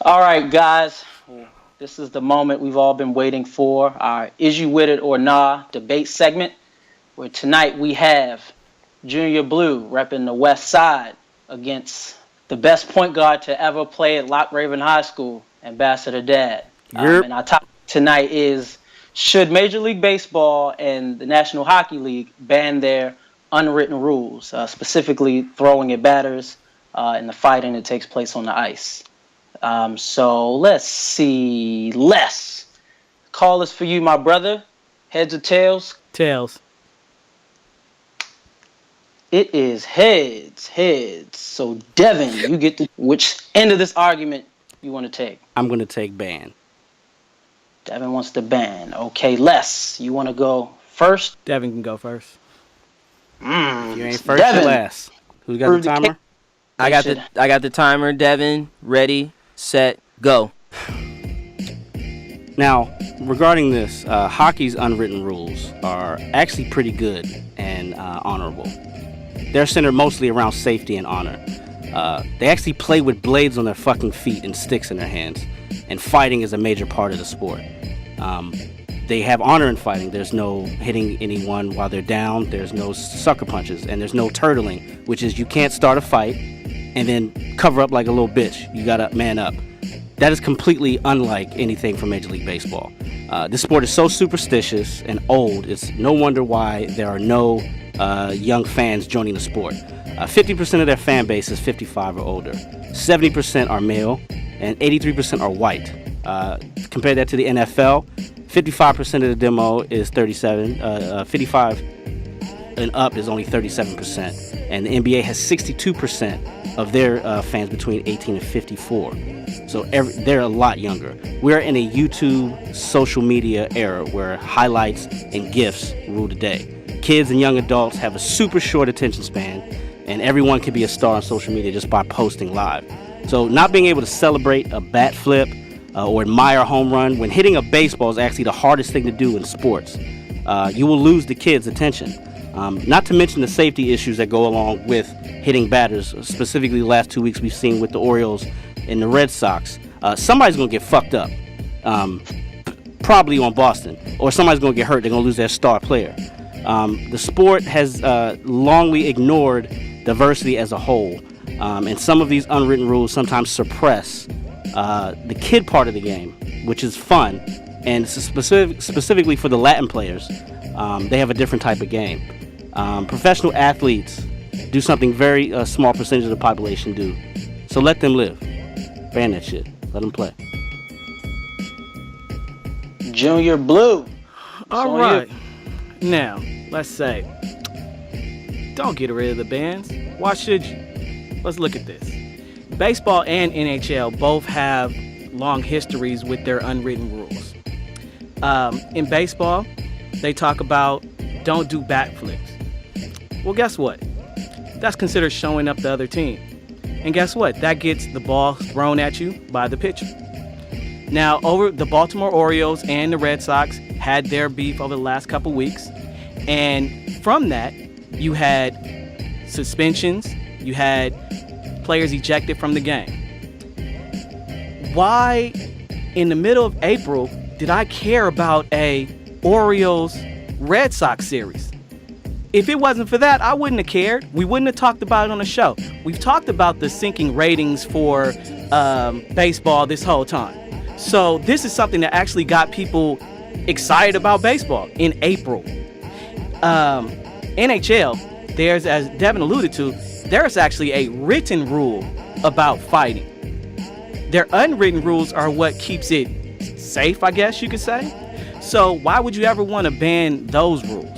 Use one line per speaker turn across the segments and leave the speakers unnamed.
All right, guys. This is the moment we've all been waiting for, our Is You With It or Nah debate segment, where tonight we have Junior Blue repping the West Side against the best point guard to ever play at Lock Raven High School, Ambassador Dad. And our topic tonight is, should Major League Baseball and the National Hockey League ban their unwritten rules, specifically throwing at batters and the fighting that takes place on the ice? So let's see. Les, call is for you, my brother. Heads or tails?
Tails.
It is heads. So Devin, you get to which end of this argument you want to take?
I'm going to take ban.
Devin wants to ban. Okay, Les, you want to go first?
Devin can go first.
You ain't first
Devin.
or last. Who's got the timer?
I got the timer. Devin, ready, set, go.
Now, regarding this, hockey's unwritten rules are actually pretty good and honorable. They're centered mostly around safety and honor. They actually play with blades on their fucking feet and sticks in their hands, and fighting is a major part of the sport. They have honor in fighting. There's no hitting anyone while they're down. There's no sucker punches, and there's no turtling, which is you can't start a fight and then cover up like a little bitch. You gotta man up. That is completely unlike anything from Major League Baseball. This sport is so superstitious and old, it's no wonder why there are no young fans joining the sport. 50% of their fan base is 55 or older. 70% are male, and 83% are white. Compare that to the NFL, 55% of the demo is 37, 55 and up is only 37%. And the NBA has 62% of their fans between 18 and 54. So they're a lot younger. We're in a YouTube social media era where highlights and GIFs rule the day. Kids and young adults have a super short attention span, and everyone can be a star on social media just by posting live. So not being able to celebrate a bat flip or admire a home run when hitting a baseball is actually the hardest thing to do in sports. You will lose the kids' attention. Not to mention the safety issues that go along with hitting batters. Specifically, the last 2 weeks we've seen with the Orioles and the Red Sox. Somebody's going to get fucked up. Probably on Boston. Or somebody's going to get hurt. They're going to lose their star player. The sport has longly ignored diversity as a whole. And some of these unwritten rules sometimes suppress the kid part of the game, which is fun. And specifically for the Latin players, they have a different type of game. Professional athletes do something very small percentage of the population do. So let them live. Ban that shit. Let them play.
Junior Blue.
All right. Now, let's say, don't get rid of the bans. Why should you? Let's look at this. Baseball and NHL both have long histories with their unwritten rules. In baseball, they talk about don't do backflips. Well, guess what? That's considered showing up the other team. And guess what? That gets the ball thrown at you by the pitcher. Now, over the Baltimore Orioles and the Red Sox had their beef over the last couple weeks. And from that, you had suspensions. You had players ejected from the game. Why, in the middle of April, did I care about a Orioles Red Sox series? If it wasn't for that, I wouldn't have cared. We wouldn't have talked about it on the show. We've talked about the sinking ratings for baseball this whole time. So this is something that actually got people excited about baseball in April. NHL, there's, as Devin alluded to, there's actually a written rule about fighting. Their unwritten rules are what keeps it safe, I guess you could say. So why would you ever want to ban those rules?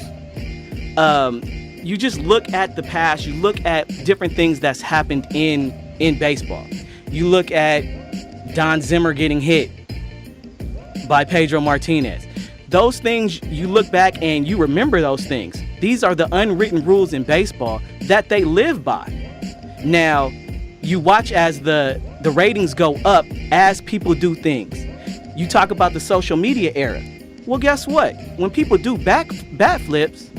You just look at the past. You look at different things that's happened in baseball. You look at Don Zimmer getting hit by Pedro Martinez. Those things, you look back and you remember those things. These are the unwritten rules in baseball that they live by. Now, you watch as the ratings go up as people do things. You talk about the social media era. Well, guess what? When people do bat flips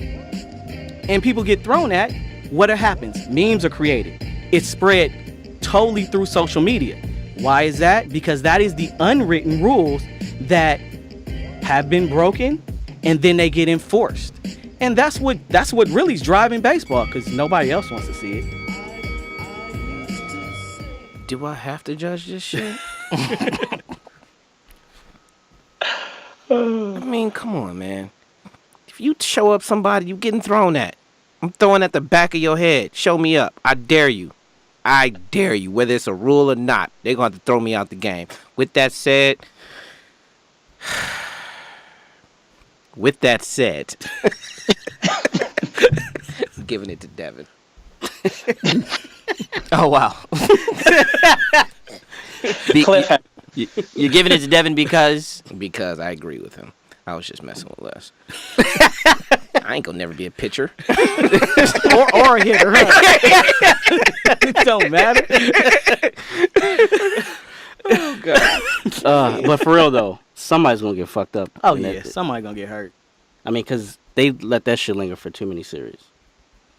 and people get thrown at, what happens? Memes are created. It's spread totally through social media. Why is that? Because that is the unwritten rules that have been broken, and then they get enforced. And that's what really is driving baseball, because nobody else wants to see it.
Do I have to judge this shit? I mean, come on, man. If you show up somebody, you getting thrown at. I'm throwing at the back of your head. Show me up. I dare you. I dare you. Whether it's a rule or not, they're going to have to throw me out the game. With that said, I'm giving it to Devin. Oh, wow. You're giving it to Devin because I agree with him. I was just messing with Les. I ain't gonna never be a pitcher
or a hitter. It don't matter.
Oh God.
But for real though, somebody's gonna get fucked up.
Oh yeah, somebody gonna get hurt.
I mean, cause they let that shit linger for too many series,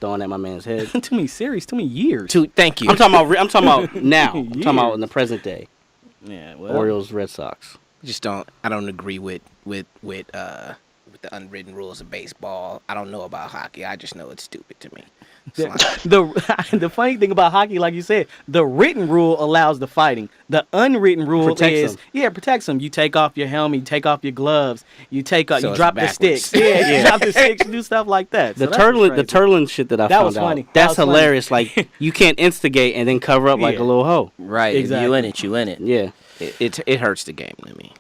throwing at my man's head.
Too many series, too many years.
Thank you.
I'm talking about now. I'm talking about in the present day.
Yeah, well,
Orioles, Red Sox.
I don't agree with the unwritten rules of baseball. I don't know about hockey. I just know it's stupid to me.
The funny thing about hockey, like you said, the written rule allows the fighting. The unwritten rule
protects them.
it protects them. You take off your helmet, you take off your gloves, you drop the
backwards.
sticks. Yeah, you drop the sticks, you do stuff like that.
The turtling shit that I found
was funny.
out. That's
That was
hilarious. Like you can't instigate and then cover up like a little hoe.
Right.
Exactly.
You in it.
Yeah.
It hurts the game to me.